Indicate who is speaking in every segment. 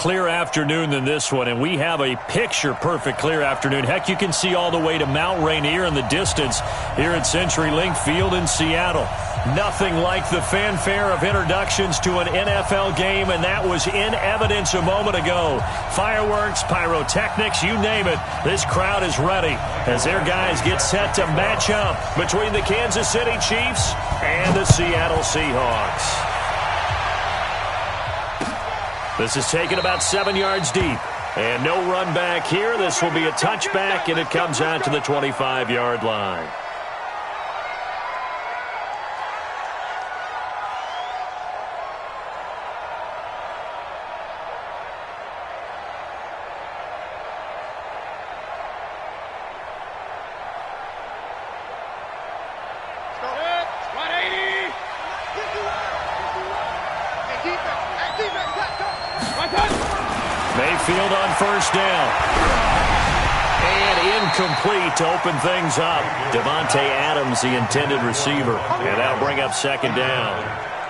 Speaker 1: clear afternoon than this one, and we have a picture-perfect clear afternoon. Heck, you can see all the way to Mount Rainier in the distance here at CenturyLink Field in Seattle. Nothing like the fanfare of introductions to an NFL game, and that was in evidence a moment ago. Fireworks, pyrotechnics, you name it. This crowd is ready as their guys get set to match up between the Kansas City Chiefs and the Seattle Seahawks. This is taken about 7 yards deep. And no run back here. This will be a touchback, and it comes out to the 25-yard line. Mayfield on first down. And incomplete to open things up. Devontae Adams, the intended receiver. And that'll bring up second down.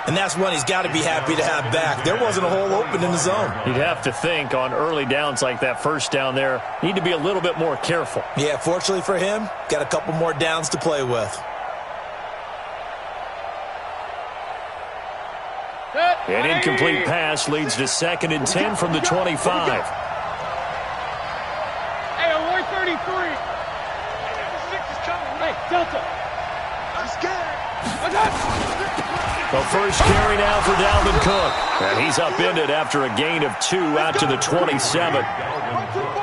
Speaker 2: And that's one he's got to be happy to have back. There wasn't a hole open in the zone.
Speaker 1: You'd have to think on early downs like that first down there, need to be a little bit more careful.
Speaker 2: Yeah, fortunately for him, got a couple more downs to play with.
Speaker 1: An incomplete pass leads to 2nd and 10 from the 25.
Speaker 3: Hey, on 133. Six is coming. Hey, Delta. I'm scared.
Speaker 1: The first carry now for Dalvin Cook. And he's upended after a gain of 2 out to the 27.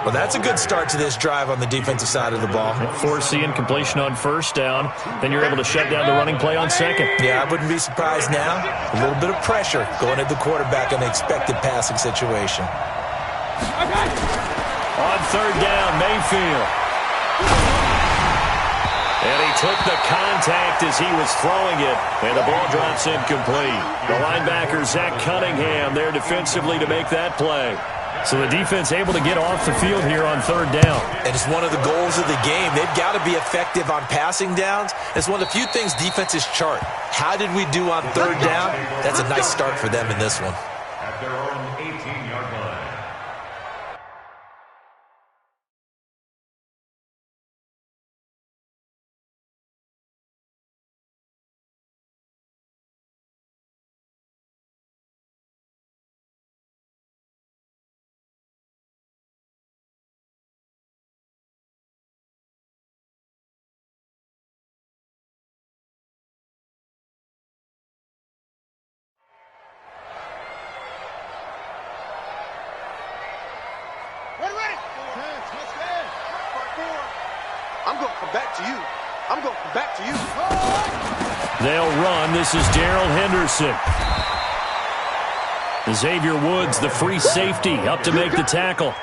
Speaker 2: Well, that's a good start to this drive on the defensive side of the ball.
Speaker 1: Force the incompletion on first down. Then you're able to shut down the running play on second.
Speaker 2: Yeah, I wouldn't be surprised now. A little bit of pressure going at the quarterback in an expected passing situation.
Speaker 1: On third down, Mayfield. And he took the contact as he was throwing it, and the ball drops incomplete. The linebacker, Zach Cunningham, there defensively to make that play. So the defense able to get off the field here on third down.
Speaker 2: And it's one of the goals of the game. They've got to be effective on passing downs. It's one of the few things defenses chart. How did we do on third down? That's a nice start for them in this one.
Speaker 4: At their own 18-yard line.
Speaker 3: I'm going to come back to you. I'm going to come back to you.
Speaker 1: They'll run. This is Darrell Henderson. Xavier Woods, the free safety, up to make the tackle.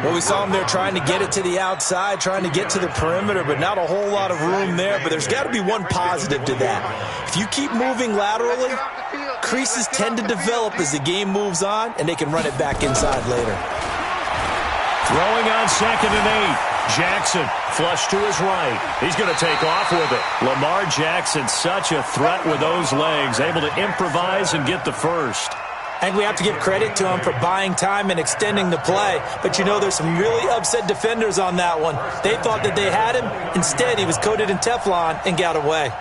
Speaker 2: Well, we saw him there trying to get it to the outside, trying to get to the perimeter, but not a whole lot of room there. But there's got to be one positive to that. If you keep moving laterally, creases tend to develop as the game moves on, and they can run it back inside later.
Speaker 1: Throwing on 2nd and 8. Jackson, flush to his right. He's going to take off with it. Lamar Jackson, such a threat with those legs, able to improvise and get the first.
Speaker 2: I think we have to give credit to him for buying time and extending the play. But, you know, there's some really upset defenders on that one. They thought that they had him. Instead, he was coated in Teflon and got away.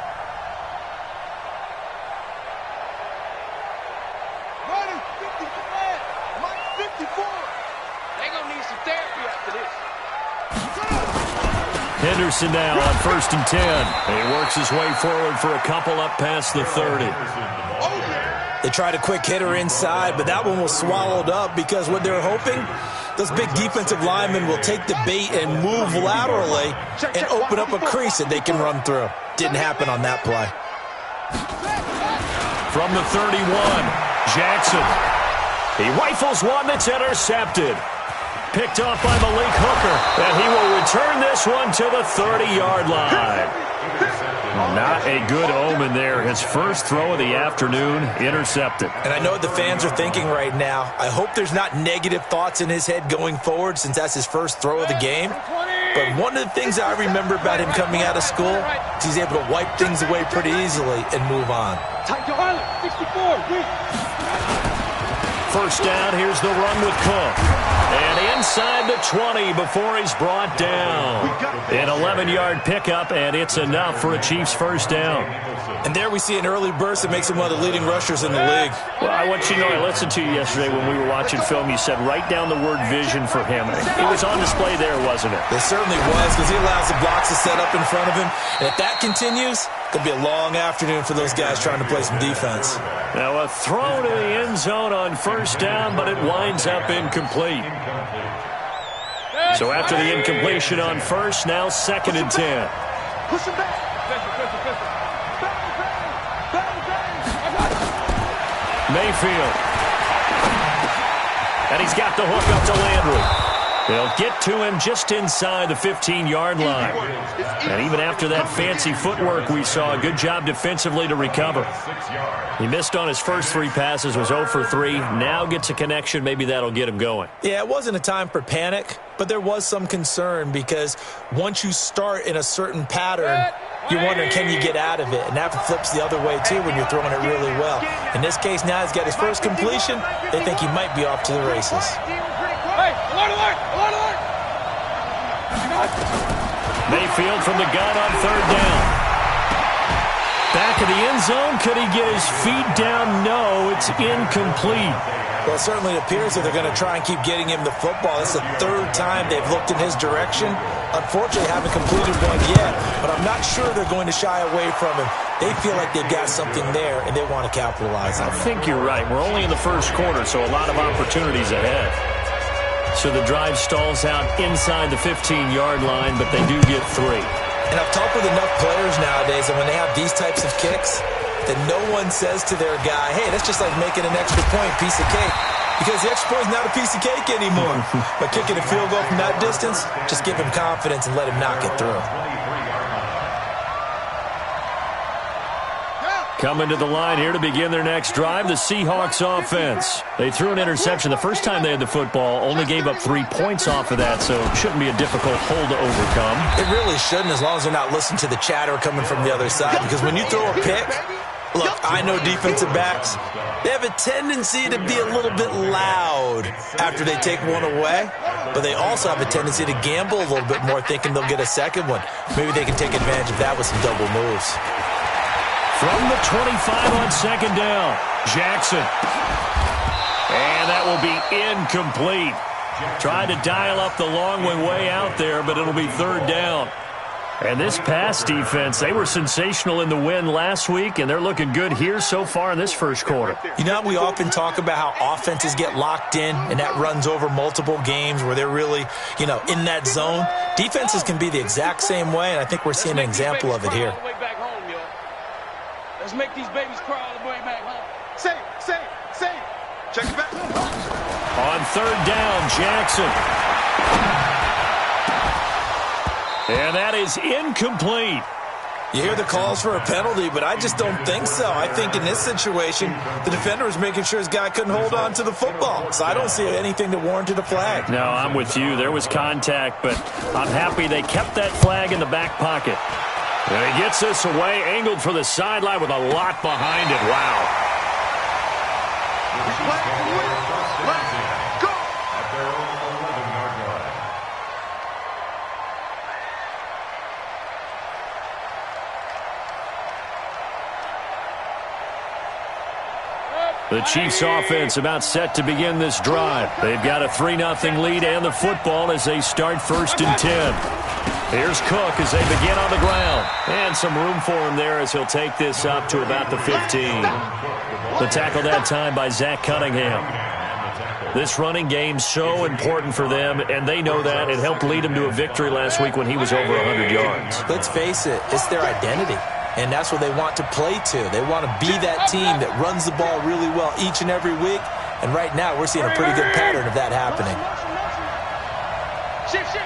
Speaker 1: Henderson now on 1st and 10. He works his way forward for a couple up past the 30.
Speaker 2: They tried a quick hitter inside, but that one was swallowed up because what they're hoping, those big defensive linemen will take the bait and move laterally and open up a crease that they can run through. Didn't happen on that play.
Speaker 1: From the 31, Jackson. He rifles one that's intercepted. Picked off by Malik Hooker, and he will return this one to the 30-yard line. Not a good omen there. His first throw of the afternoon intercepted.
Speaker 2: And I know what the fans are thinking right now. I hope there's not negative thoughts in his head going forward since that's his first throw of the game. But one of the things I remember about him coming out of school is he's able to wipe things away pretty easily and move on.
Speaker 1: First down, here's the run with Cook. And inside the 20 before he's brought down. An 11-yard pickup, and it's enough for a Chiefs first down.
Speaker 2: And there we see an early burst that makes him one of the leading rushers in the league.
Speaker 1: Well, I want you to know, I listened to you yesterday when we were watching film. You said write down the word vision for him. It was on display there, wasn't it?
Speaker 2: It certainly was, because he allows the blocks to set up in front of him. And if that continues, it could be a long afternoon for those guys trying to play some defense.
Speaker 1: Now a throw to the end zone on first down, but it winds up incomplete. So after the incompletion on first, now 2nd and 10.
Speaker 3: Push him back.
Speaker 1: Mayfield. And he's got the hook up to Landry. They'll get to him just inside the 15-yard line. And even after that fancy footwork we saw, a good job defensively to recover. He missed on his first 3 passes, was 0 for 3. Now gets a connection. Maybe that'll get him going.
Speaker 2: Yeah, it wasn't a time for panic, but there was some concern because once you start in a certain pattern, you're wondering, can you get out of it? And that flips the other way, too, when you're throwing it really well. In this case, now he's got his first completion. They think he might be off to the races.
Speaker 3: Hey, alert!
Speaker 1: Mayfield from the gun on 3rd down. Back of the end zone. Could he get his feet down? No, it's incomplete.
Speaker 2: Well, it certainly appears that they're going to try and keep getting him the football. It's the 3rd time they've looked in his direction. Unfortunately, haven't completed one yet, but I'm not sure they're going to shy away from him. They feel like they've got something there, and they want to capitalize on it.
Speaker 1: I think you're right. We're only in the first quarter, so a lot of opportunities ahead. So the drive stalls out inside the 15-yard line, but they do get 3.
Speaker 2: And I've talked with enough players nowadays that when they have these types of kicks, that no one says to their guy, hey, that's just like making an extra point, piece of cake. Because the extra point is not a piece of cake anymore. But kicking a field goal from that distance, just give him confidence and let him knock it through.
Speaker 1: Coming to the line here to begin their next drive, the Seahawks offense. They threw an interception the first time they had the football, only gave up 3 points off of that, so it shouldn't be a difficult hole to overcome.
Speaker 2: It really shouldn't, as long as they're not listening to the chatter coming from the other side, because when you throw a pick, look, I know defensive backs, they have a tendency to be a little bit loud after they take one away, but they also have a tendency to gamble a little bit more, thinking they'll get a second one. Maybe they can take advantage of that with some double moves.
Speaker 1: From the 25 on 2nd down, Jackson. And that will be incomplete. Tried to dial up the long way out there, but it'll be 3rd down. And this pass defense, they were sensational in the win last week, and they're looking good here so far in this first quarter.
Speaker 2: You know, we often talk about how offenses get locked in, and that runs over multiple games where they're really, in that zone. Defenses can be the exact same way, and I think we're seeing an example of it here.
Speaker 3: Let's make these babies cry all the way back home. Say it. Check it back.
Speaker 1: On 3rd down, Jackson. And that is incomplete.
Speaker 2: You hear the calls for a penalty, but I just don't think so. I think in this situation, the defender was making sure his guy couldn't hold on to the football. So I don't see anything that warranted a flag.
Speaker 1: No, I'm with you. There was contact, but I'm happy they kept that flag in the back pocket. And he gets this away, angled for the sideline with a lot behind it. Wow.
Speaker 3: Let's go.
Speaker 4: At their own 11-yard line.
Speaker 1: The Chiefs offense about set to begin this drive. They've got a 3-0 lead and the football as they start 1st and 10. Here's Cook as they begin on the ground. And some room for him there as he'll take this up to about the 15. The tackle that time by Zach Cunningham. This running game so important for them, and they know that. It helped lead them to a victory last week when he was over 100 yards.
Speaker 2: Let's face it, it's their identity. And that's what they want to play to. They want to be that team that runs the ball really well each and every week. And right now, we're seeing a pretty good pattern of that happening.
Speaker 3: Shift.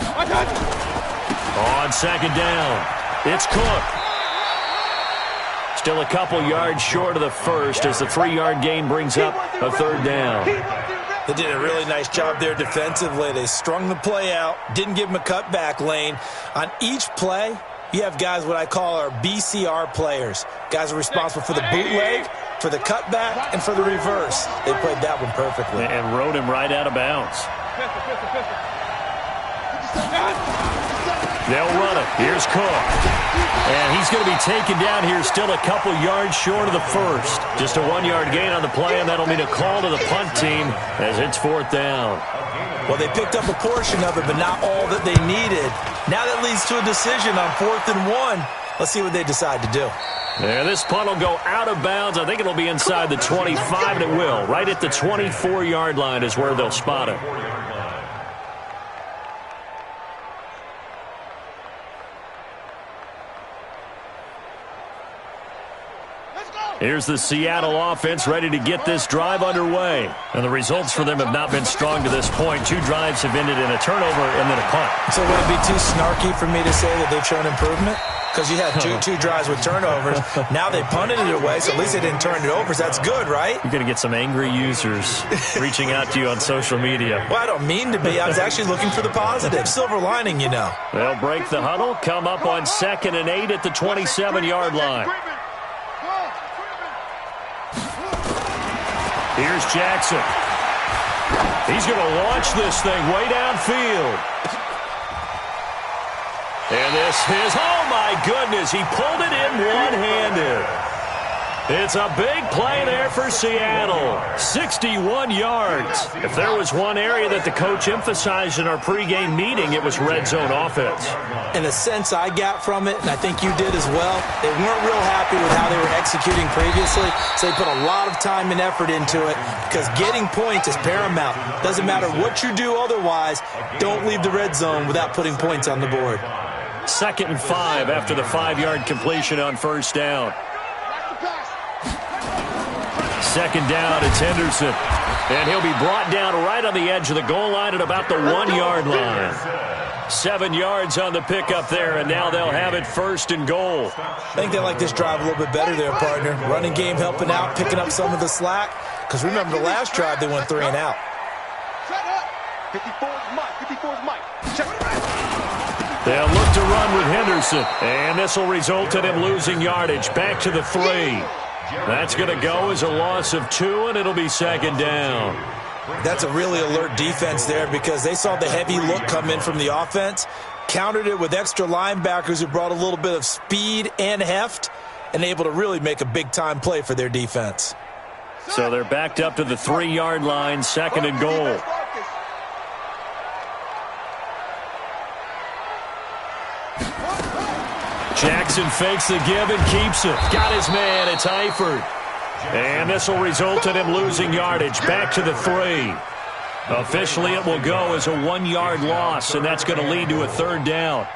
Speaker 1: On 2nd down, it's Cook. Still a couple yards short of the first as the 3-yard gain brings up a 3rd down.
Speaker 2: They did a really nice job there defensively. They strung the play out, didn't give him a cutback lane. On each play, you have guys what I call our BCR players. Guys are responsible for the bootleg for the cutback, and for the reverse. They played that one perfectly.
Speaker 1: And rode him right out of bounds. They'll run it. Here's Cook. And he's going to be taken down here, still a couple yards short of the first. Just a 1-yard gain on the play, and that'll mean a call to the punt team as it's 4th down.
Speaker 2: Well, they picked up a portion of it, but not all that they needed. Now that leads to a decision on 4th and 1. Let's see what they decide to do.
Speaker 1: There, this punt will go out of bounds. I think it'll be inside the 25, and it will. Right at the 24-yard line is where they'll spot it. Here's the Seattle offense ready to get this drive underway. And the results for them have not been strong to this point. 2 drives have ended in a turnover and then a punt.
Speaker 2: So would it be too snarky for me to say that they've shown improvement? Because you had two drives with turnovers. Now they punted it away, so at least they didn't turn it over. So that's good, right?
Speaker 1: You're going to get some angry users reaching out to you on social media.
Speaker 2: Well, I don't mean to be. I was actually looking for the positive. Silver lining, you know.
Speaker 1: They'll break the huddle, come up on 2nd and 8 at the 27-yard line. Here's Jackson. He's going to launch this thing way downfield. And this is, oh my goodness, he pulled it in one-handed. It's a big play there for Seattle. 61 yards. If there was one area that the coach emphasized in our pregame meeting, it was red zone offense.
Speaker 2: In the sense I got from it, and I think you did as well, they weren't real happy with how they were executing previously, so they put a lot of time and effort into it because getting points is paramount. Doesn't matter what you do otherwise, don't leave the red zone without putting points on the board.
Speaker 1: 2nd and 5 after the 5-yard completion on 1st down. 2nd down, it's Henderson. And he'll be brought down right on the edge of the goal line at about the 1-yard line. 7 yards on the pickup there, and now they'll have it 1st and goal.
Speaker 2: I think they like this drive a little bit better there, partner. Running game helping out, picking up some of the slack. Because remember the last drive, they went 3 and out.
Speaker 3: 54's Mike. 54's Mike. Check it.
Speaker 1: They'll look to run with Henderson, and this will result in him losing yardage. Back to the 3. That's going to go as a loss of 2, and it'll be 2nd down.
Speaker 2: That's a really alert defense there because they saw the heavy look come in from the offense, countered it with extra linebackers who brought a little bit of speed and heft, and able to really make a big-time play for their defense.
Speaker 1: So they're backed up to the 3-yard line, 2nd and goal. Jackson fakes the give and keeps it. Got his man. It's Eifert. And this will result in him losing yardage. Back to the 3. Officially, it will go as a 1-yard loss, and that's going to lead to a 3rd down.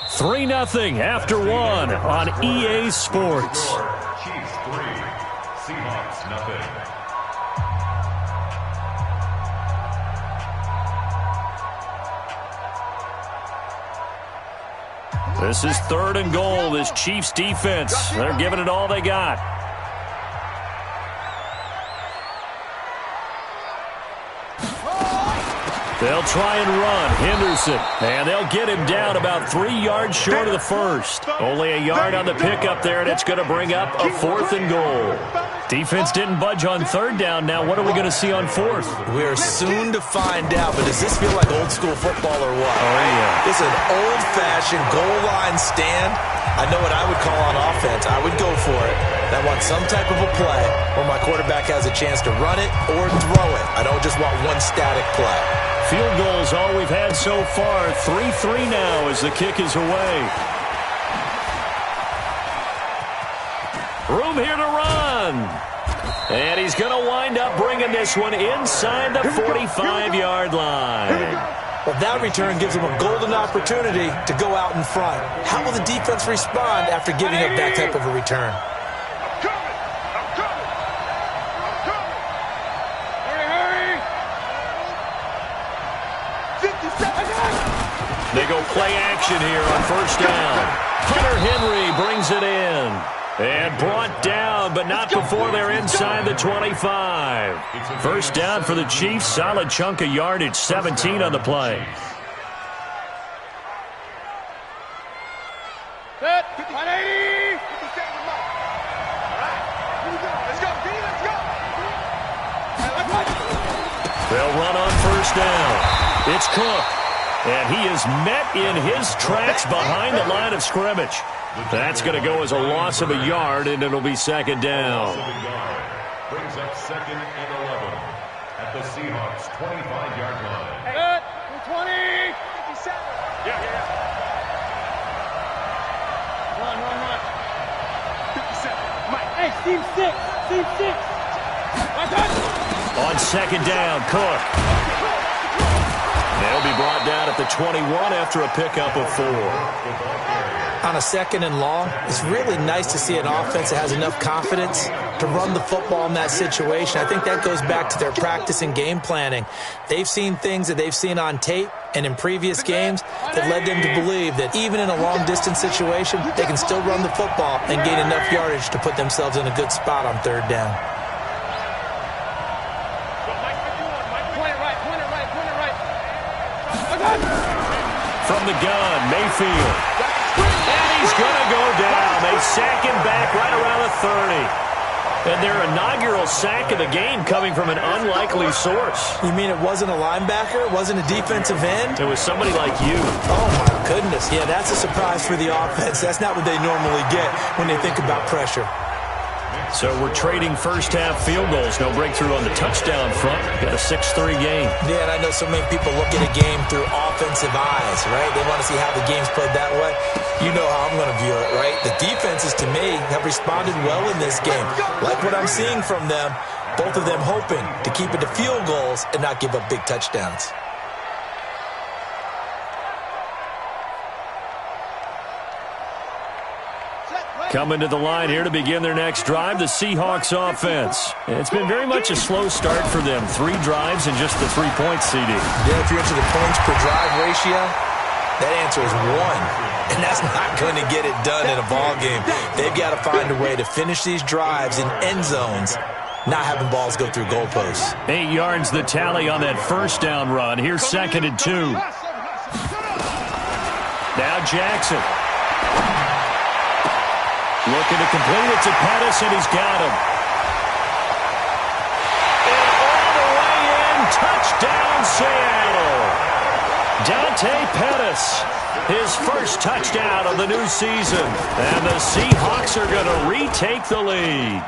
Speaker 1: (3-0) after 1 on EA Sports.
Speaker 4: Chiefs 3, Seahawks nothing.
Speaker 1: This is 3rd and goal. This Chiefs defense, they're giving it all they got. They'll try and run. Henderson. And they'll get him down about 3 yards short of the first. Only a yard on the pickup there, and it's going to bring up a 4th and goal. Defense didn't budge on 3rd down. Now what are we going to see on 4th?
Speaker 2: We're soon to find out, but does this feel like old school football or what?
Speaker 1: Oh, yeah.
Speaker 2: It's an old-fashioned goal line stand. I know what I would call on offense. I would go for it. I want some type of a play where my quarterback has a chance to run it or throw it. I don't just want one static play.
Speaker 1: Field goals all we've had so far. 3-3 now as the kick is away. Room here to run. And he's going to wind up bringing this one inside the 45-yard line.
Speaker 2: Well, that return gives them a golden opportunity to go out in front. How will the defense respond after giving up that type of a return?
Speaker 1: They go play action here on 1st down. Hunter Henry brings it in. And brought down, but not before they're inside the 25. 1st down for the Chiefs. Solid chunk of yardage. 17 on the play. They'll run on first down. It's Cook. And he is met in his tracks behind the line of scrimmage. That's going to go as a loss of a yard, and it'll be second down.
Speaker 4: Brings up second and 11 at the Seahawks' 25-yard line.
Speaker 3: Hey, 20. 57. Yeah. Run. 57. Mike. Hey, Steve 6.
Speaker 1: On second down, Cook. They'll be brought down at the 21 after a pickup of 4.
Speaker 2: On a second and long, it's really nice to see an offense that has enough confidence to run the football in that situation. I think that goes back to their practice and game planning. They've seen things that they've seen on tape and in previous games that led them to believe that even in a long-distance situation, they can still run the football and gain enough yardage to put themselves in a good spot on third down.
Speaker 1: From the gun, Mayfield. And he's going to go down. They sack him back right around the 30. And their inaugural sack of the game coming from an unlikely source.
Speaker 2: You mean it wasn't a linebacker? It wasn't a defensive end?
Speaker 1: It was somebody like you.
Speaker 2: Oh, my goodness. Yeah, that's a surprise for the offense. That's not what they normally get when they think about pressure.
Speaker 1: So we're trading first-half field goals. No breakthrough on the touchdown front. Got a 6-3 game.
Speaker 2: Yeah, and I know so many people look at a game through offensive eyes, right? They want to see how the game's played that way. You know how I'm going to view it, right? The defenses, to me, have responded well in this game. Like what I'm seeing from them, both of them hoping to keep it to field goals and not give up big touchdowns.
Speaker 1: Coming to the line here to begin their next drive, the Seahawks offense. And it's been very much a slow start for them. 3 drives and just the 3 points, CD.
Speaker 2: Yeah, if you're into the points per drive ratio, that answer is 1. And that's not going to get it done in a ball game. They've got to find a way to finish these drives in end zones, not having balls go through goalposts.
Speaker 1: 8 yards the tally on that first down run. Here's second and 2. Now Jackson. Looking to complete it to Pettis, and he's got him. And all the way in, touchdown Seattle. Dante Pettis, his first touchdown of the new season. And the Seahawks are going to retake the lead.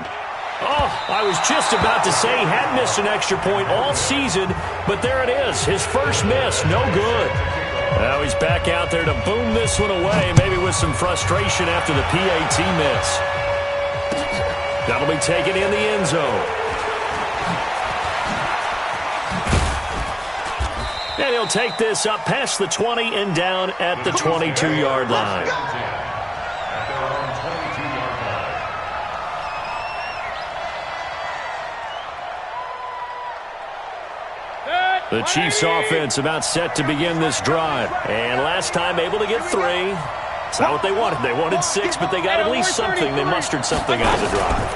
Speaker 1: Oh, I was just about to say he hadn't missed an extra point all season, but there it is, his first miss, no good. Now he's back out there to boom this one away, maybe with some frustration after the PAT miss. That'll be taken in the end zone. And he'll take this up past the 20 and down at the 22-yard line. The Chiefs offense about set to begin this drive. And last time able to get 3. It's not what they wanted. They wanted 6, but they got at least something. They mustered something out of the drive.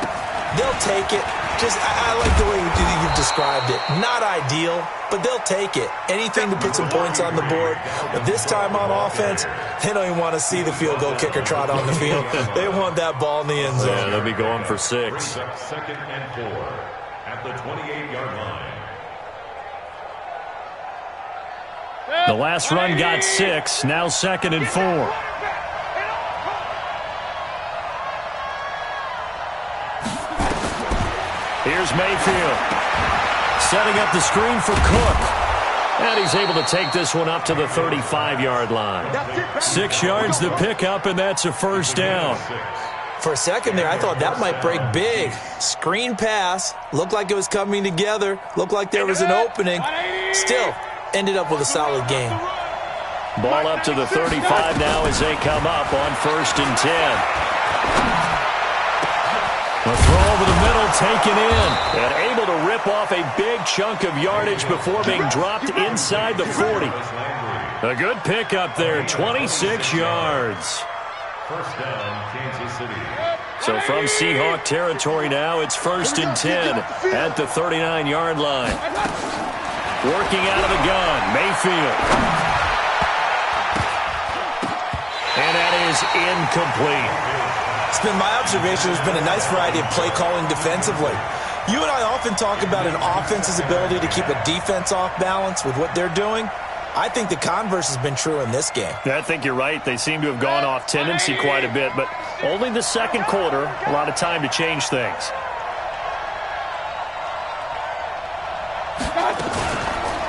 Speaker 2: They'll take it. I like the way you've described it. Not ideal, but they'll take it. Anything to put some points on the board. But this time on offense, they don't even want to see the field goal kicker trot on the field. They want that ball in the end zone.
Speaker 1: Yeah, they'll be going for 6.
Speaker 4: Second and 4 at the 28-yard line.
Speaker 1: The last run got 6. Now second and 4. Here's Mayfield. Setting up the screen for Cook. And he's able to take this one up to the 35-yard line. 6 yards the pickup, and that's a first down.
Speaker 2: For a second there, I thought that might break big. Screen pass. Looked like it was coming together. Looked like there was an opening. Still, ended up with a solid game.
Speaker 1: Ball up to the 35 now as they come up on first and 10. The throw over the middle taken in. And able to rip off a big chunk of yardage before being dropped inside the 40. A good pickup there, 26 yards.
Speaker 4: First down, Kansas City.
Speaker 1: So from Seahawk territory now, it's first and 10 at the 39-yard line. Working out of the gun, Mayfield. And that is incomplete.
Speaker 2: It's been my observation there's been a nice variety of play calling defensively. You and I often talk about an offense's ability to keep a defense off balance with what they're doing. I think the converse has been true in this game.
Speaker 1: Yeah, I think you're right. They seem to have gone off tendency quite a bit, but only the second quarter, a lot of time to change things.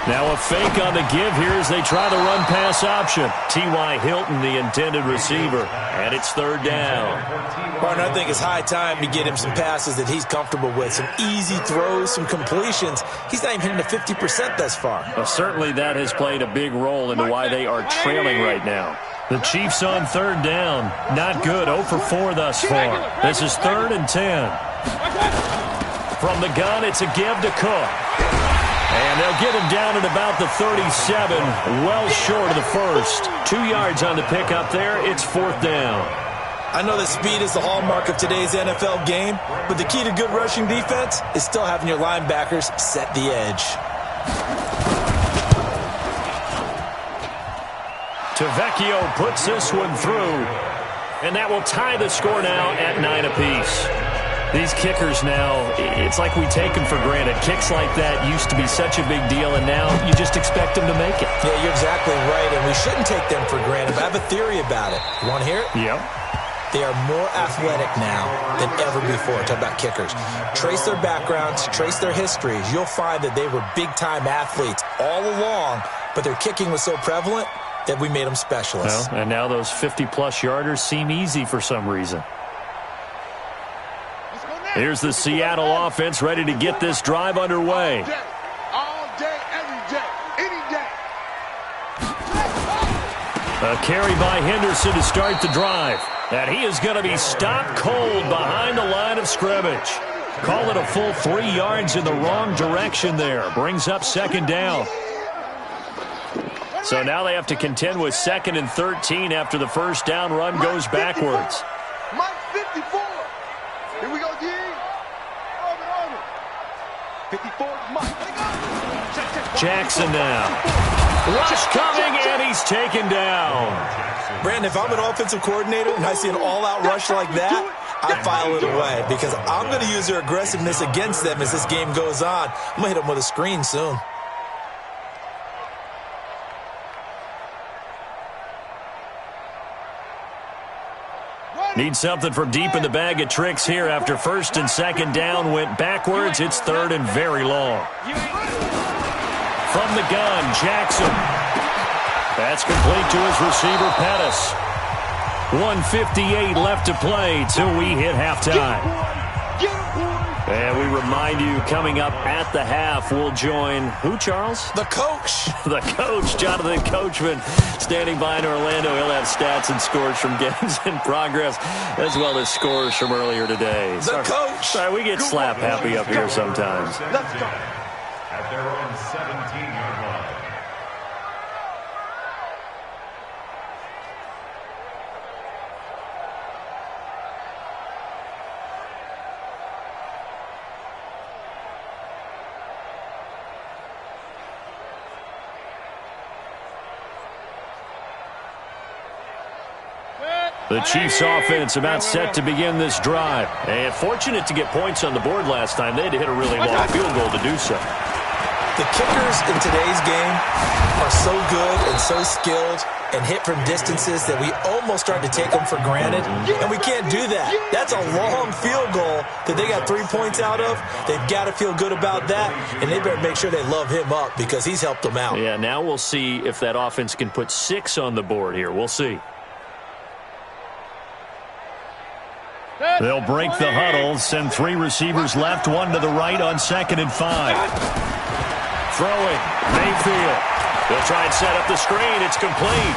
Speaker 1: Now a fake on the give here as they try the run-pass option. T.Y. Hilton, the intended receiver, and it's third down.
Speaker 2: Partner, I think it's high time to get him some passes that he's comfortable with. Some easy throws, some completions. He's not even hitting the 50% thus far.
Speaker 1: Well, certainly that has played a big role into why they are trailing right now. The Chiefs on third down. Not good. 0 for 4 thus far. This is 3rd and 10. From the gun, it's a give to Cook. And they'll get him down at about the 37, well short of the first. 2 yards on the pickup there. It's 4th down.
Speaker 2: I know that speed is the hallmark of today's NFL game, but the key to good rushing defense is still having your linebackers set the edge.
Speaker 1: Tavecchio puts this one through, and that will tie the score now at 9 apiece. These kickers now, it's like we take them for granted. Kicks like that used to be such a big deal, and now you just expect them to make it.
Speaker 2: Yeah, you're exactly right, and we shouldn't take them for granted. But I have a theory about it. You want to hear it?
Speaker 1: Yep.
Speaker 2: They are more athletic now than ever before. Talk about kickers. Trace their backgrounds, trace their histories. You'll find that they were big-time athletes all along, but their kicking was so prevalent that we made them specialists.
Speaker 1: Well, and now those 50-plus yarders seem easy for some reason. Here's the Seattle offense ready to get this drive underway.
Speaker 3: All day, every day, any day.
Speaker 1: A carry by Henderson to start the drive. And he is going to be stopped cold behind the line of scrimmage. Call it a full 3 yards in the wrong direction there. Brings up 2nd down. So now they have to contend with 2nd and 13 after the first down run goes backwards.
Speaker 3: Mike 54. Here we go, D. 54, Mike.
Speaker 1: Jackson now. Rush coming, and he's taken down.
Speaker 2: Brandon, if I'm an offensive coordinator and I see an all-out rush like that, I file it away because I'm going to use their aggressiveness against them as this game goes on. I'm going to hit them with a screen soon.
Speaker 1: Need something from deep in the bag of tricks here after 1st and 2nd down went backwards. It's 3rd and very long. From the gun, Jackson. That's complete to his receiver, Pettis. 1:58 left to play till we hit halftime. And we remind you, coming up at the half, we'll join who, Charles?
Speaker 2: The coach.
Speaker 1: The coach, Jonathan Coachman, standing by in Orlando. He'll have stats and scores from games in progress, as well as scores from earlier today.
Speaker 2: Coach.
Speaker 1: Sorry, we get slap happy up here sometimes.
Speaker 3: Let's go.
Speaker 4: At their own 17-yard line.
Speaker 1: The Chiefs offense about set to begin this drive. And fortunate to get points on the board last time. They had to hit a really long field goal to do so.
Speaker 2: The kickers in today's game are so good and so skilled and hit from distances that we almost start to take them for granted, and we can't do that. That's a long field goal that they got 3 points out of. They've got to feel good about that, and they better make sure they love him up because he's helped them out.
Speaker 1: Yeah, now we'll see if that offense can put 6 on the board here. We'll see. They'll break the huddle, send 3 receivers left, 1 to the right on 2nd and 5. Throwing, Mayfield. They'll try and set up the screen. It's complete.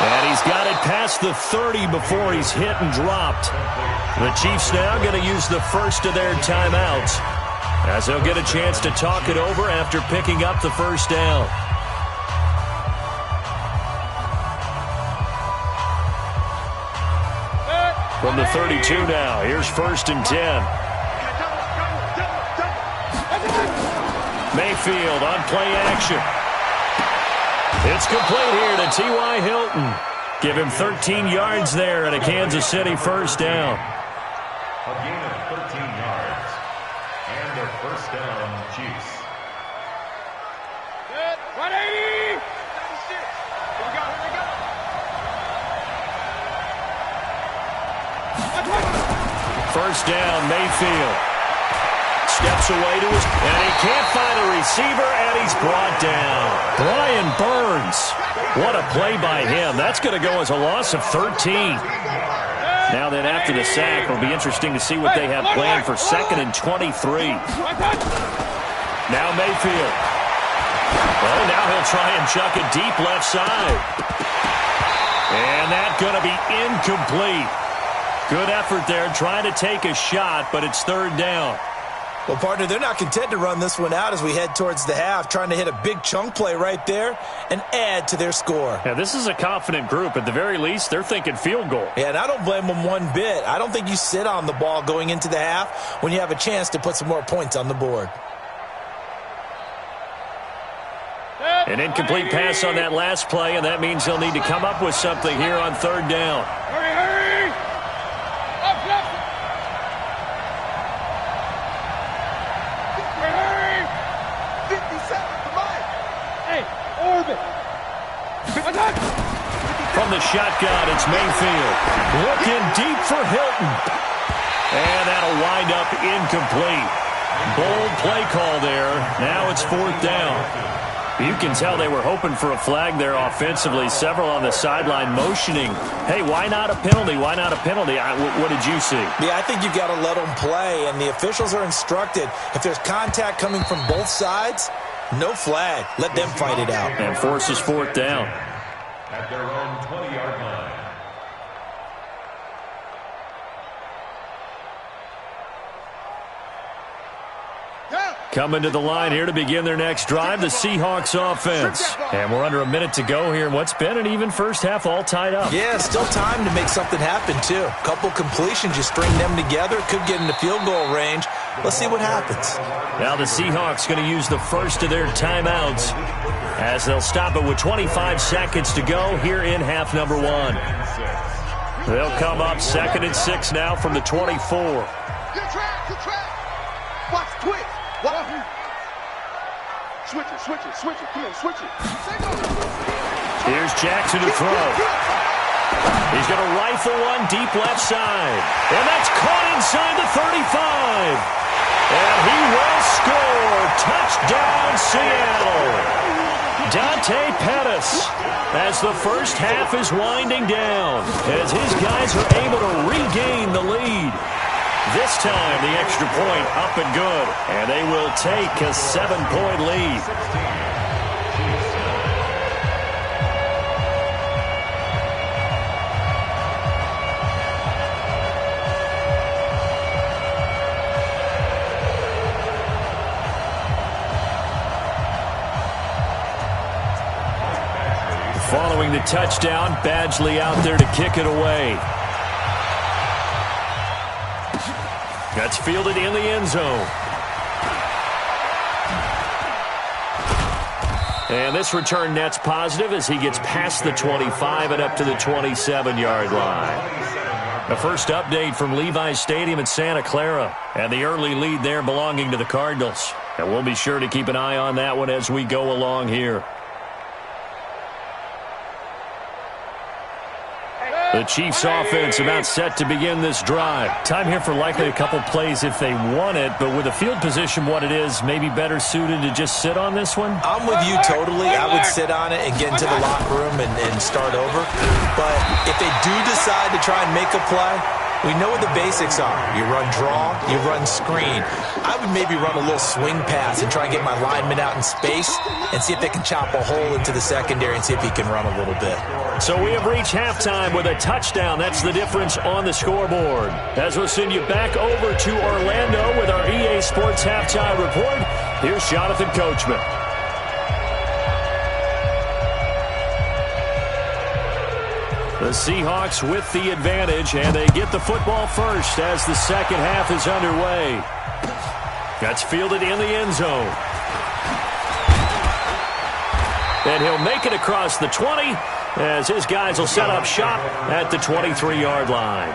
Speaker 1: And he's got it past the 30 before he's hit and dropped. The Chiefs now going to use the first of their timeouts as they'll get a chance to talk it over after picking up the first down. From the 32 now, here's 1st and 10. Mayfield on play action. It's complete here to T.Y. Hilton. Give him 13 yards there and a Kansas City first down.
Speaker 4: A gain of 13 yards. And a first down, Chiefs.
Speaker 3: Good. 180. 96. Here we go. Here we go.
Speaker 1: First down, Mayfield. Steps away to his, and he can't find a receiver, and he's brought down. Brian Burns. What a play by him. That's going to go as a loss of 13. Now then, after the sack, it'll be interesting to see what they have planned for 2nd and 23. Now Mayfield. Oh, now he'll try and chuck it deep left side. And that's going to be incomplete. Good effort there, trying to take a shot, but it's 3rd down.
Speaker 2: Well, partner, they're not content to run this one out as we head towards the half, trying to hit a big chunk play right there and add to their score.
Speaker 1: Yeah, this is a confident group. At the very least, they're thinking field goal.
Speaker 2: Yeah, and I don't blame them one bit. I don't think you sit on the ball going into the half when you have a chance to put some more points on the board.
Speaker 1: An incomplete pass on that last play, and that means they'll need to come up with something here on 3rd down.
Speaker 3: Hurry, hurry. Up, left. Hurry. 57, come on. Hey, orbit.
Speaker 1: From the shotgun, it's Mayfield. Looking deep for Hilton. And that'll wind up incomplete. Bold play call there. Now it's 4th down. You can tell they were hoping for a flag there offensively. Several on the sideline motioning. Hey, why not a penalty? Why not a penalty? What did you see?
Speaker 2: Yeah, I think you've got to let them play, and the officials are instructed. If there's contact coming from both sides, no flag. Let them fight it out.
Speaker 1: And forces 4th down.
Speaker 4: At their own 20-yard line.
Speaker 1: Coming to the line here to begin their next drive, the Seahawks offense. And we're under a minute to go here in what's been an even first half, all tied up.
Speaker 2: Yeah, still time to make something happen, too. Couple completions, you string them together, could get into field goal range. Let's see what happens.
Speaker 1: Now the Seahawks going to use the first of their timeouts as they'll stop it with 25 seconds to go here in half number 1. They'll come up 2nd and 6 now from the 24.
Speaker 3: Good track. Watch, twitch. Switch it. Come on, switch it.
Speaker 1: Here's Jackson to throw. He's going to rifle one deep left side. And that's caught inside the 35. And he will score. Touchdown, Seattle. Dante Pettis, as the first half is winding down, as his guys are able to regain the lead. This time, the extra point up and good, and they will take a 7-point lead. Following the touchdown, Badgley out there to kick it away. That's fielded in the end zone. And this return net's positive as he gets past the 25 and up to the 27-yard line. The first update from Levi's Stadium in Santa Clara, and the early lead there belonging to the Cardinals. And we'll be sure to keep an eye on that one as we go along here. The Chiefs offense about set to begin this drive. Time here for likely a couple plays if they want it, but with the field position what it is, maybe better suited to just sit on this one?
Speaker 2: I'm with you totally. I would sit on it and get into the locker room and start over. But if they do decide to try and make a play, we know what the basics are. You run draw, you run screen. I would maybe run a little swing pass and try and get my lineman out in space and see if they can chop a hole into the secondary and see if he can run a little bit.
Speaker 1: So we have reached halftime with a touchdown. That's the difference on the scoreboard. As we'll send you back over to Orlando with our EA Sports Halftime Report, here's Jonathan Coachman. The Seahawks with the advantage, and they get the football first as the second half is underway. That's fielded in the end zone. And he'll make it across the 20 as his guys will set up shop at the 23-yard line.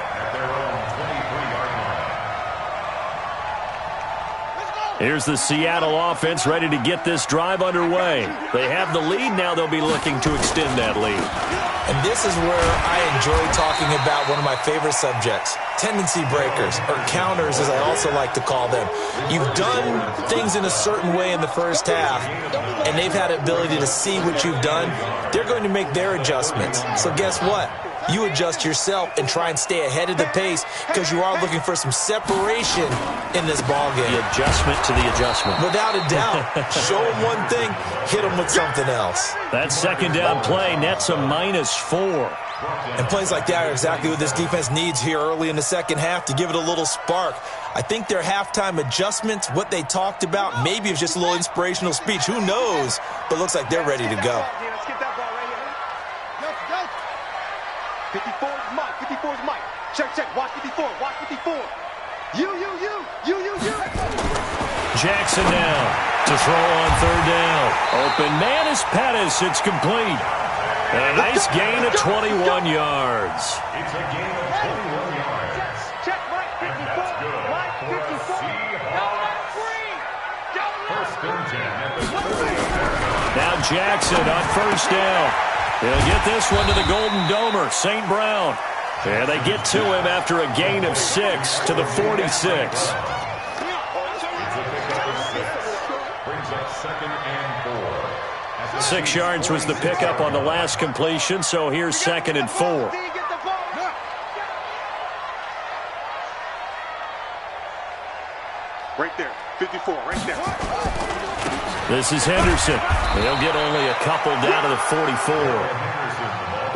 Speaker 1: Here's the Seattle offense ready to get this drive underway. They have the lead. Now they'll be looking to extend that lead.
Speaker 2: And this is where I enjoy talking about one of my favorite subjects, tendency breakers, or counters as I also like to call them. You've done things in a certain way in the first half, and they've had the ability to see what you've done. They're going to make their adjustments. So guess what? You adjust yourself and try and stay ahead of the pace because you are looking for some separation in this ballgame.
Speaker 1: The adjustment to the adjustment.
Speaker 2: Without a doubt. Show them one thing, hit them with something else.
Speaker 1: That second down play nets a -4.
Speaker 2: And plays like that are exactly what this defense needs here early in the second half to give it a little spark. I think their halftime adjustments, what they talked about, maybe it was just a little inspirational speech. Who knows? But looks like they're ready to go.
Speaker 3: 54 is Mike. 54 is Mike. Check. Watch 54. Watch 54. You.
Speaker 1: Jackson now to throw on third down. Open man is Pettis. It's complete. And a nice gain of 21 yards.
Speaker 4: It's a gain of 21 yards.
Speaker 3: Check Mike 54. Mike 54.
Speaker 4: First and 10 at the 30.
Speaker 1: Now Jackson on first down. He'll get this one to the Golden Domer, St. Brown. And they get to him after a gain of 6 to the 46.
Speaker 4: Brings up second and 4.
Speaker 1: 6 yards was the pickup on the last completion, so here's second and 4.
Speaker 3: Right there. 54, right there.
Speaker 1: This is Henderson. He'll get only a couple down to the 44.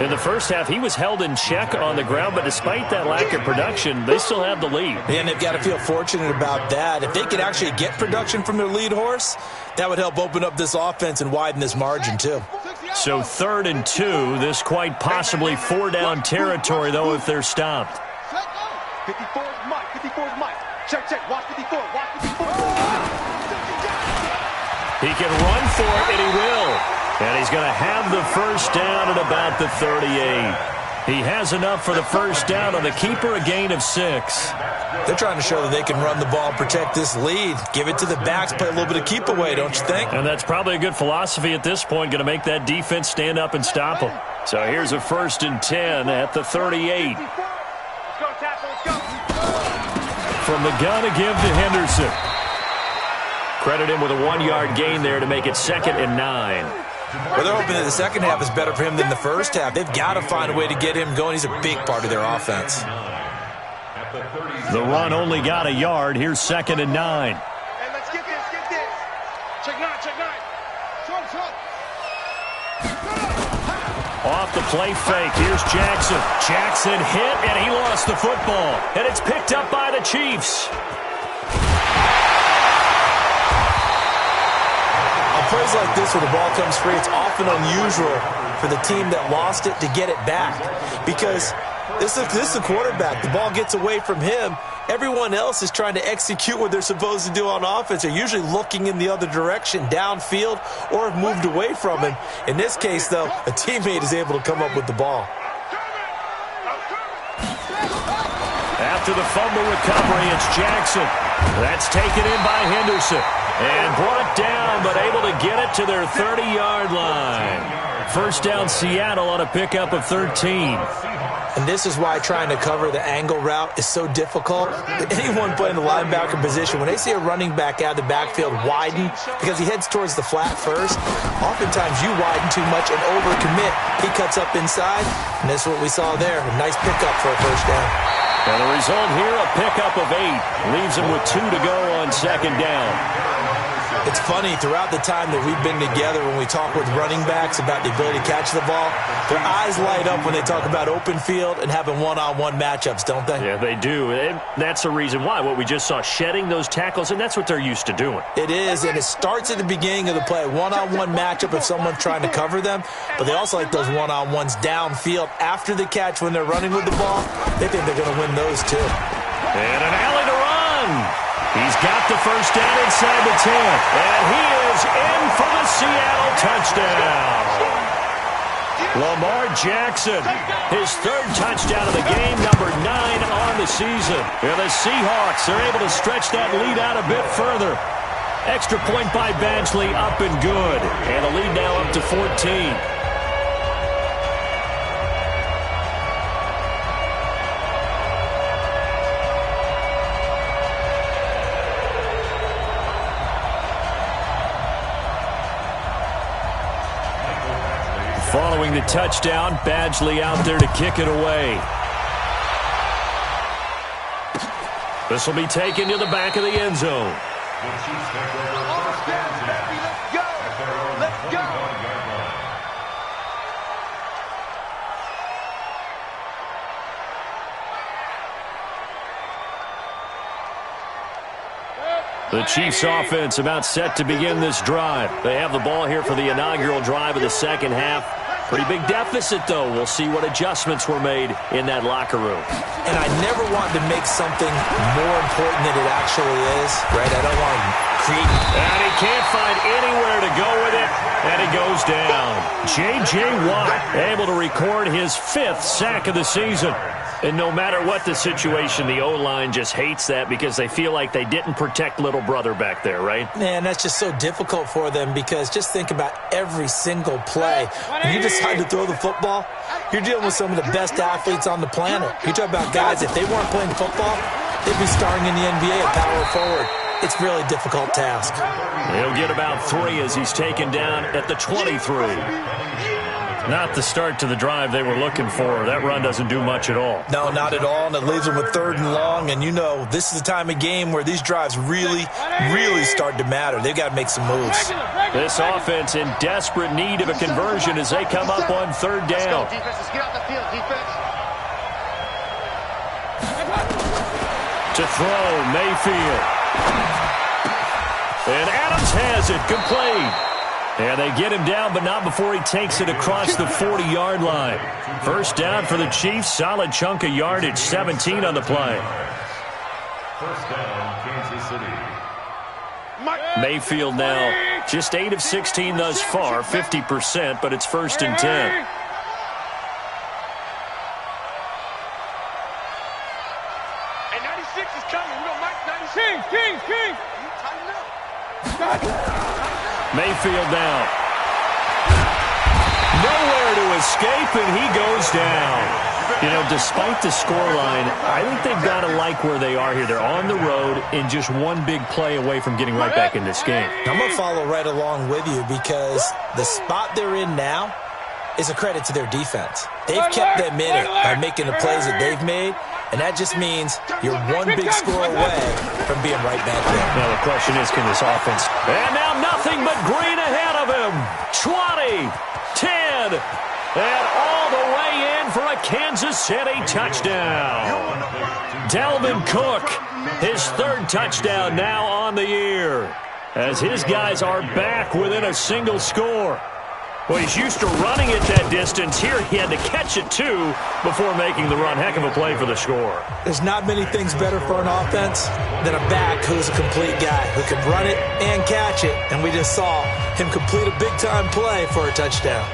Speaker 1: In the first half, he was held in check on the ground, but despite that lack of production, they still have the lead.
Speaker 2: And they've got to feel fortunate about that. If they could actually get production from their lead horse, that would help open up this offense and widen this margin, too.
Speaker 1: So 3rd and 2, this quite possibly 4-down territory, though, if they're stopped.
Speaker 3: 54 is Mike. 54 is Mike. Check. Watch 54. Watch 54.
Speaker 1: He can run for it, and he will. And he's going to have the first down at about the 38. He has enough for the first down on the keeper, a gain of 6.
Speaker 2: They're trying to show that they can run the ball, protect this lead, give it to the backs, play a little bit of keep away, don't you think?
Speaker 1: And that's probably a good philosophy at this point, going to make that defense stand up and stop them. So here's a 1st and 10 at the 38.
Speaker 3: Let's go, tackle. Let's go.
Speaker 1: From the gun to give to Henderson. Credit him with a 1-yard gain there to make it 2nd and 9.
Speaker 2: Well, they're hoping that the second half is better for him than the first half. They've got to find a way to get him going. He's a big part of their offense.
Speaker 1: The run only got a yard. Here's 2nd and 9.
Speaker 3: Hey, let's get this. Check 9.
Speaker 1: Off the play fake. Here's Jackson. Jackson hit, and he lost the football. And it's picked up by the Chiefs.
Speaker 2: Plays like this where the ball comes free, it's often unusual for the team that lost it to get it back because this is a quarterback. The ball gets away from him. Everyone else is trying to execute what they're supposed to do on offense. They're usually looking in the other direction, downfield, or have moved away from him. In this case, though, a teammate is able to come up with the ball.
Speaker 1: After the fumble recovery, it's Jackson. That's taken in by Henderson. And brought down, but able to get it to their 30-yard line. First down, Seattle on a pickup of 13.
Speaker 2: And this is why trying to cover the angle route is so difficult. Anyone playing the linebacker position, when they see a running back out of the backfield widen, because he heads towards the flat first, oftentimes you widen too much and overcommit. He cuts up inside, and that's what we saw there. A nice pickup for a first down.
Speaker 1: And the result here, a pickup of 8. Leaves him with 2 to go on 2nd down.
Speaker 2: It's funny, throughout the time that we've been together, when we talk with running backs about the ability to catch the ball, their eyes light up when they talk about open field and having one-on-one matchups, don't they?
Speaker 1: Yeah, they do. And that's the reason why. What we just saw, shedding those tackles, and that's what they're used to doing.
Speaker 2: It is, and it starts at the beginning of the play. One-on-one matchup if someone's trying to cover them, but they also like those one-on-ones downfield after the catch when they're running with the ball. They think they're going to win those, too.
Speaker 1: And an alley to run. He's got the first down inside the 10. And he is in for the Seattle touchdown. Lamar Jackson, his 3rd touchdown of the game, number 9 on the season. And the Seahawks are able to stretch that lead out a bit further. Extra point by Badgley, up and good. And the lead now up to 14. Following the touchdown, Badgley out there to kick it away. This will be taken to the back of the end zone.
Speaker 3: Let's go! Let's go!
Speaker 1: The Chiefs offense about set to begin this drive. They have the ball here for the inaugural drive of the second half. Pretty big deficit, though. We'll see what adjustments were made in that locker room.
Speaker 2: And I never want to make something more important than it actually is, right? I don't want to create...
Speaker 1: And he can't find anywhere to go with it, and he goes down. J.J. Watt able to record his 5th sack of the season. And no matter what the situation, the O-line just hates that because they feel like they didn't protect little brother back there, right?
Speaker 2: Man, that's just so difficult for them because just think about every single play. When you decide to throw the football, you're dealing with some of the best athletes on the planet. You talk about guys, if they weren't playing football, they'd be starring in the NBA at power forward. It's a really difficult task.
Speaker 1: He'll get about 3 as he's taken down at the 23. Not the start to the drive they were looking for. That run doesn't do much at all.
Speaker 2: No, not at all, and it leaves them with 3rd and long. And you know, this is the time of game where these drives really start to matter. They've got to make some moves.
Speaker 1: This offense in desperate need of a conversion as they come up on 3rd down. To throw, Mayfield. And Adams has it, complete. And they get him down, but not before he takes it across the 40-yard line. First down for the Chiefs. Solid chunk of yardage, 17 on the play.
Speaker 4: First down, Kansas City.
Speaker 1: Mayfield now just 8 of 16 thus far, 50%, but it's 1st and 10.
Speaker 3: Hey, 96 is coming. We got Mike 96. King.
Speaker 1: Mayfield now. Nowhere to escape, and he goes down. You know, despite the scoreline, I think they've got to like where they are here. They're on the road and just one big play away from getting right back in this game.
Speaker 2: I'm going to follow right along with you because the spot they're in now is a credit to their defense. They've kept them in it by making the plays that they've made, and that just means you're one big score away from being right back there.
Speaker 1: Now the question is, can this offense... And now nothing but green ahead of him. 20, 10, and all the way in for a Kansas City touchdown. Dalvin Cook, his 3rd touchdown now on the year, as his guys are back within a single score. Well, he's used to running it that distance. Here he had to catch it, too, before making the run. Heck of a play for the score.
Speaker 2: There's not many things better for an offense than a back who's a complete guy, who can run it and catch it. And we just saw him complete a big-time play for a touchdown.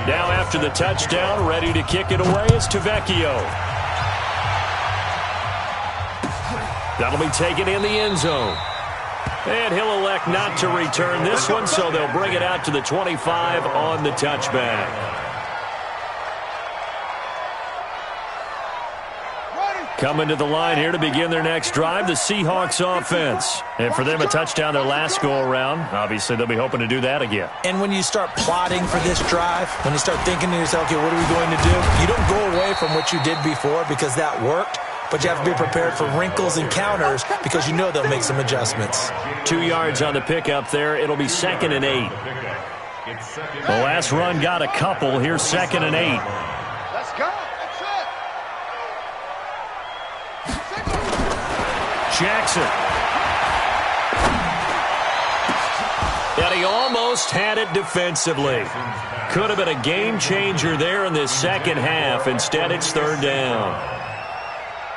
Speaker 1: Now after the touchdown, ready to kick it away is Tavecchio. That'll be taken in the end zone. And he'll elect not to return this one, so they'll bring it out to the 25 on the touchback. Coming to the line here to begin their next drive, the Seahawks offense. And for them, a touchdown their last go-around. Obviously, they'll be hoping to do that again.
Speaker 2: And when you start plotting for this drive, when you start thinking to yourself, okay, what are we going to do? You don't go away from what you did before because that worked, but you have to be prepared for wrinkles and counters because you know they'll make some adjustments.
Speaker 1: 2 yards on the pickup there. It'll be 2nd and 8. The last run got a couple. Here's 2nd and 8.
Speaker 3: Let's go.
Speaker 1: Jackson. And he almost had it defensively. Could have been a game changer there in this second half. Instead, it's 3rd down.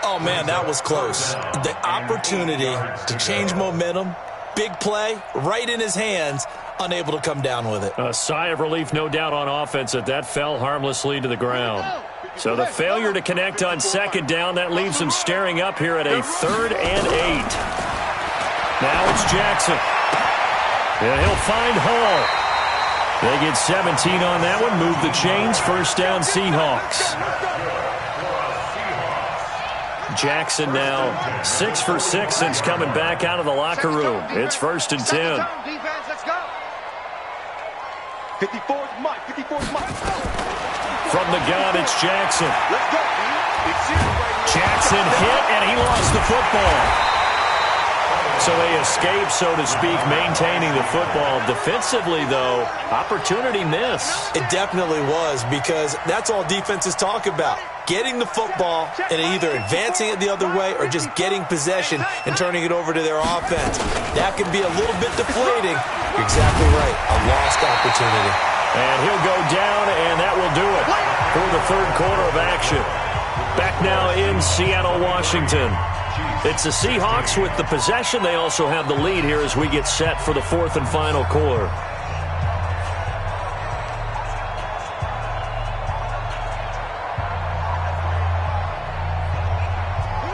Speaker 2: Oh, man, that was close. The opportunity to change momentum, big play, right in his hands unable to come down with it.
Speaker 1: A sigh of relief, no doubt, on offense that fell harmlessly to the ground. So the failure to connect on second down, that leaves him staring up here at a 3rd and 8. Now it's Jackson. And he'll find Hall. They get 17 on that one, move the chains, first down Seahawks. Jackson now 6 for 6 since coming back out of the locker room. It's 1st and 10.
Speaker 3: 54's Mike. 54's Mike.
Speaker 1: From the gun, it's Jackson. Jackson hit, and he lost the football. So they escape, so to speak, maintaining the football. Defensively, though, opportunity miss.
Speaker 2: It definitely was, because that's all defenses talk about. Getting the football and either advancing it the other way or just getting possession and turning it over to their offense. That can be a little bit deflating. You're exactly right. A lost opportunity.
Speaker 1: And he'll go down, and that will do it for the 3rd quarter of action. Back now in Seattle, Washington. It's the Seahawks with the possession. They also have the lead here as we get set for the 4th and final quarter.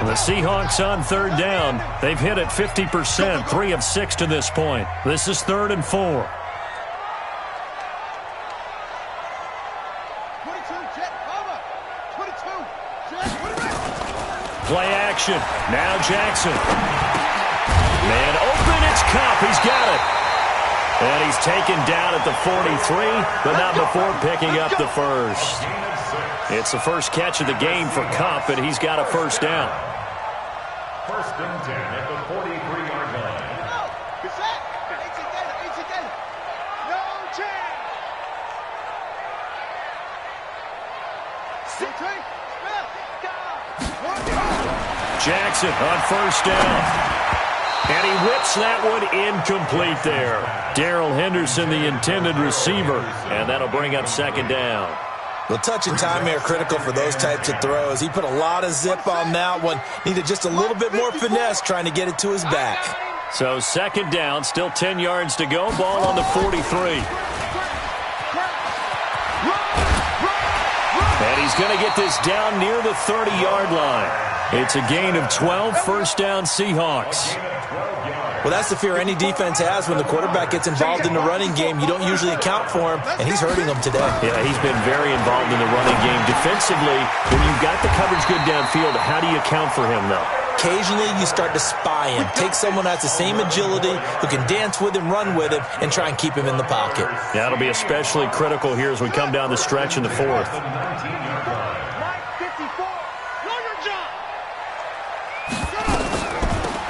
Speaker 1: The Seahawks on 3rd down. They've hit it 50%, 3 of 6 to this point. This is 3rd and 4. Play action. Now Jackson. Man open, it's Cup. He's got it. And he's taken down at the 43, but not before picking up the first. It's the first catch of the game for Cup, and he's got a first down.
Speaker 4: 1st and 10 at the 43-yard line.
Speaker 3: No chance.
Speaker 1: Jackson on first down. And he whips that one incomplete there. Darrell Henderson, the intended receiver. And that'll bring up 2nd down.
Speaker 2: Well, touch and timing are critical for those types of throws. He put a lot of zip on that one. Needed just a little bit more finesse trying to get it to his back.
Speaker 1: So 2nd down, still 10 yards to go. Ball on the 43. And he's going to get this down near the 30-yard line. It's a gain of 12, first down Seahawks.
Speaker 2: Well, that's the fear any defense has when the quarterback gets involved in the running game. You don't usually account for him, and he's hurting them today.
Speaker 1: Yeah, he's been very involved in the running game. Defensively, when you've got the coverage good downfield, how do you account for him, though?
Speaker 2: Occasionally, you start to spy him. Take someone who has the same agility, who can dance with him, run with him, and try and keep him in the pocket.
Speaker 1: That'll be especially critical here as we come down the stretch in the 4th.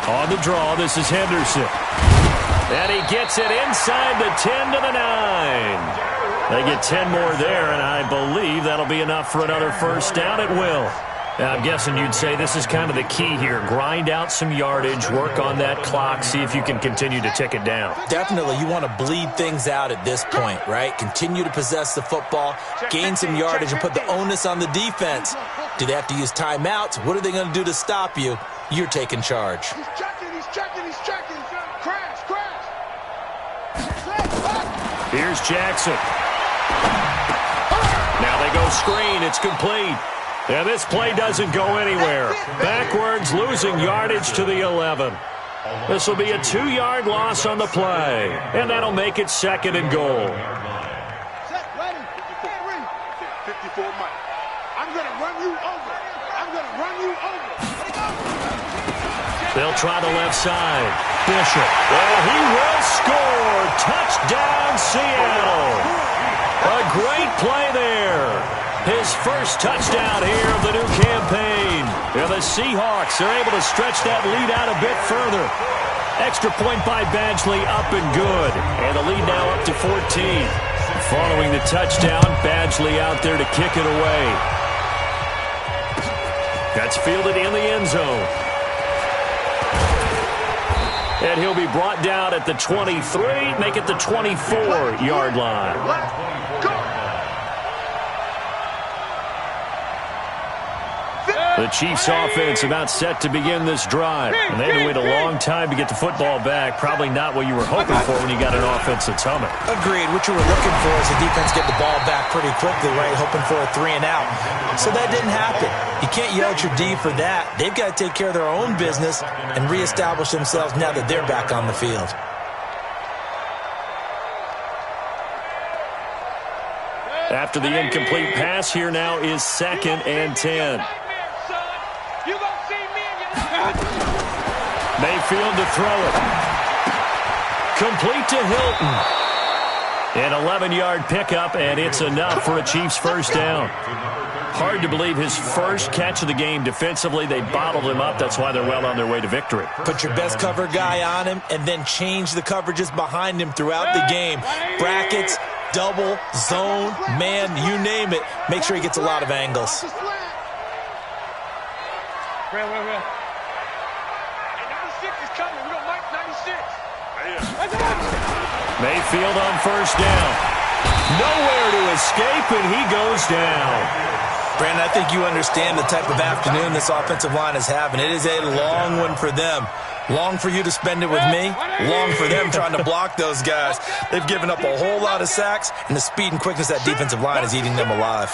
Speaker 1: On the draw, this is Henderson. And he gets it inside the 10 to the 9. They get 10 more there, and I believe that'll be enough for another first down. It will. Now, I'm guessing you'd say this is kind of the key here. Grind out some yardage, work on that clock, see if you can continue to tick it down.
Speaker 2: Definitely, you want to bleed things out at this point, right? Continue to possess the football, gain some yardage, and put the onus on the defense. Do they have to use timeouts? What are they going to do to stop you? You're taking charge.
Speaker 3: He's checking. Crash.
Speaker 1: Here's Jackson. Now they go screen. It's complete. And this play doesn't go anywhere. Backwards, losing yardage to the 11. This will be a 2-yard loss on the play. And that'll make it 2nd and goal.
Speaker 3: Set, ready. 54 Mike. I'm going to run you over.
Speaker 1: They'll try the left side. Bishop. Oh, he will score. Touchdown, Seattle. A great play there. His first touchdown here of the new campaign. And the Seahawks are able to stretch that lead out a bit further. Extra point by Badgley, up and good. And the lead now up to 14. Following the touchdown, Badgley out there to kick it away. That's fielded in the end zone. And he'll be brought down at the 23, make it the 24-yard line. The Chiefs offense about set to begin this drive. And they had to wait a long time to get the football back. Probably not what you were hoping for when you got an offense that's humming.
Speaker 2: Agreed. What you were looking for is the defense get the ball back pretty quickly, right? Hoping for a 3 and out. So that didn't happen. You can't yell at your D for that. They've got to take care of their own business and reestablish themselves now that they're back on the field.
Speaker 1: After the incomplete pass, here now is 2nd and 10. Mayfield to throw it. Complete to Hilton. An 11-yard pickup, and it's enough for a Chiefs first down. Hard to believe his first catch of the game defensively. They bottled him up. That's why they're well on their way to victory.
Speaker 2: Put your best cover guy on him and then change the coverages behind him throughout the game. Brackets, double, zone, man, you name it. Make sure he gets a lot of angles.
Speaker 1: Mayfield on first down. Nowhere to escape, and he goes down.
Speaker 2: Brandon, I think you understand the type of afternoon this offensive line is having. It is a long one for them. Long for you to spend it with me. Long for them trying to block those guys. They've given up a whole lot of sacks, and the speed and quickness of that defensive line is eating them alive.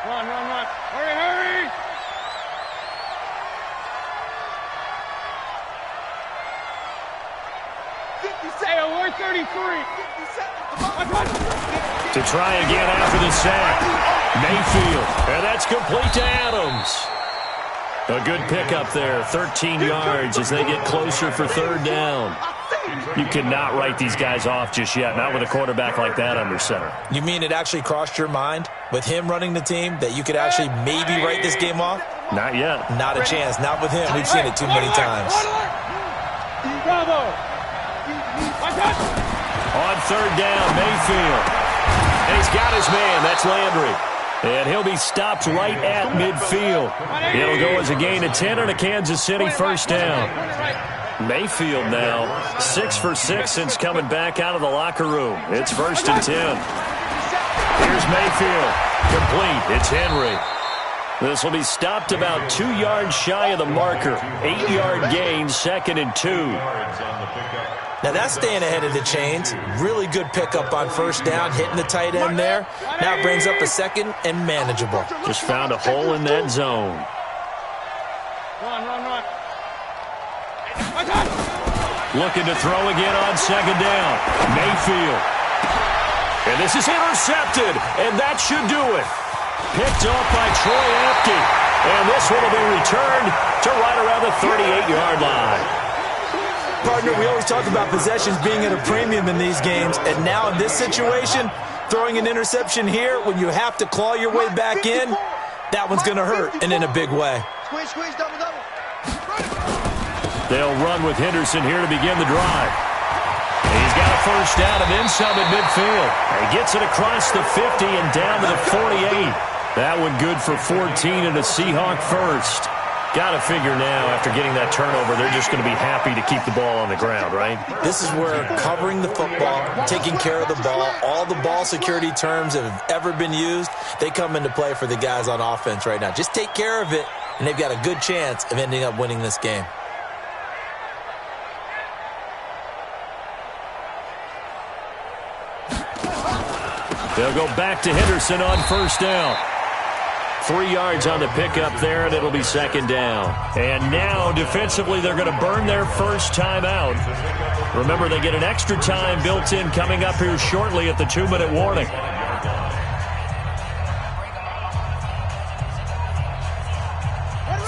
Speaker 3: Run. Hurry, hurry. Hey, we're 33.
Speaker 1: To try again after the sack. Mayfield, and that's complete to Adams. A good pickup there, 13 yards as they get closer for 3rd down. You cannot write these guys off just yet, not with a quarterback like that under center.
Speaker 2: You mean it actually crossed your mind with him running the team that you could actually maybe write this game off?
Speaker 1: Not yet.
Speaker 2: Not a chance. Not with him. We've seen it too many times.
Speaker 3: Bravo.
Speaker 1: On 3rd down, Mayfield. And he's got his man. That's Landry. And he'll be stopped right at midfield. It'll go as a gain of 10 and a Kansas City first down. Mayfield now 6 for 6 since coming back out of the locker room. It's 1st and 10. Here's Mayfield. Complete. It's Henry. This will be stopped about 2 yards shy of the marker. 8-yard gain, 2nd and 2.
Speaker 2: Now that's staying ahead of the chains. Really good pickup on first down, hitting the tight end there. Now it brings up a 2nd and manageable.
Speaker 1: Just found a hole in that zone.
Speaker 3: Run.
Speaker 1: Looking to throw again on 2nd down. Mayfield. And this is intercepted, and that should do it. Picked off by Troy Apke. And this one will be returned to right around the 38-yard line.
Speaker 2: Partner, we always talk about possessions being at a premium in these games, and now in this situation, throwing an interception here when you have to claw your way back in, that one's going to hurt, and in a big way.
Speaker 3: Squeeze, double.
Speaker 1: They'll run with Henderson here to begin the drive. He's got a first down and then some at midfield. He gets it across the 50 and down to the 48. That one good for 14 and a Seahawk first. Got to figure now, after getting that turnover, they're just going to be happy to keep the ball on the ground, right?
Speaker 2: This is where covering the football, taking care of the ball, all the ball security terms that have ever been used, they come into play for the guys on offense right now. Just take care of it, and they've got a good chance of ending up winning this game.
Speaker 1: They'll go back to Henderson on first down. 3 yards on the pickup there, and it'll be 2nd down. And now, defensively, they're going to burn their first time out. Remember, they get an extra time built in coming up here shortly at the 2-minute warning.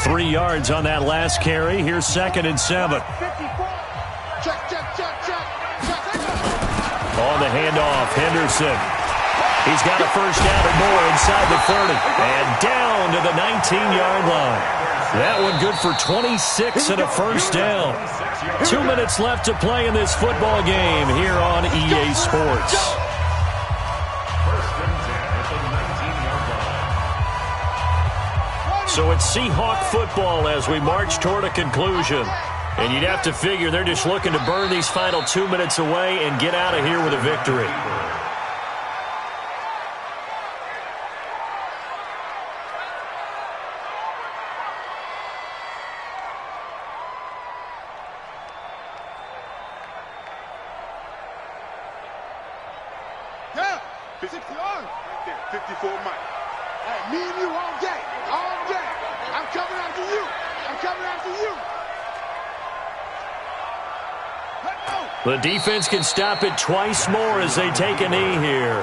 Speaker 1: Three yards on that last carry. Here's 2nd and 7.
Speaker 3: Check.
Speaker 1: On the handoff, Henderson. He's got a first down or more inside the 30. And down to the 19-yard line. That one good for 26 and a first down. 2 minutes left to play in this football game here on EA Sports. So it's Seahawk football as we march toward a conclusion. And you'd have to figure they're just looking to burn these final 2 minutes away and get out of here with a victory.
Speaker 3: 54 Mike. Hey, me and you all day. All day. I'm coming after you. I'm coming after you.
Speaker 1: The defense can stop it twice more as they take a knee here.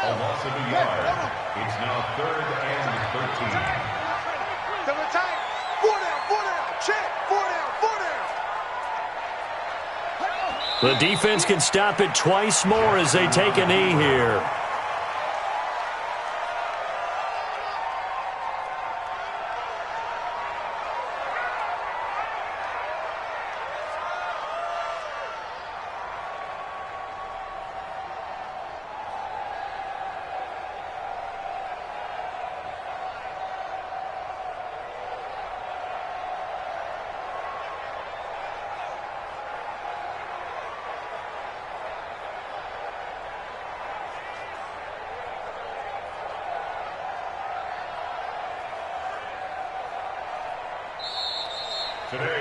Speaker 4: A loss of a yard. It's now 3rd and 13.
Speaker 3: Double tight. 4 down. Check. 4 down.
Speaker 1: The defense can stop it twice more as they take a knee here.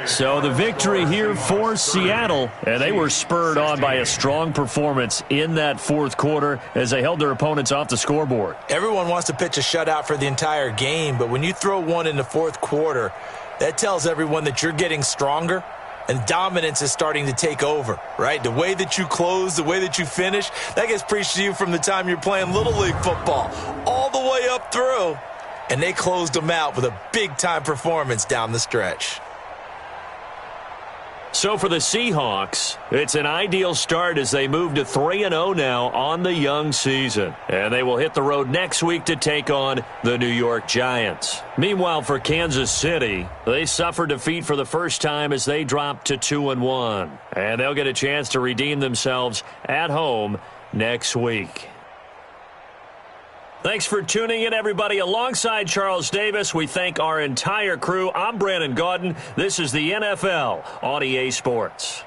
Speaker 1: So the victory here for Seattle, and they were spurred on by a strong performance in that fourth quarter as they held their opponents off the scoreboard.
Speaker 2: Everyone wants to pitch a shutout for the entire game, but when you throw one in the fourth quarter, that tells everyone that you're getting stronger and dominance is starting to take over, right? The way that you close, the way that you finish, that gets preached to you from the time you're playing Little League football all the way up through, and they closed them out with a big-time performance down the stretch.
Speaker 1: So for the Seahawks, it's an ideal start as they move to 3-0 now on the young season. And they will hit the road next week to take on the New York Giants. Meanwhile, for Kansas City, they suffered defeat for the first time as they dropped to 2-1. And they'll get a chance to redeem themselves at home next week. Thanks for tuning in, everybody. Alongside Charles Davis, we thank our entire crew. I'm Brandon Gaudin. This is the NFL on EA Sports.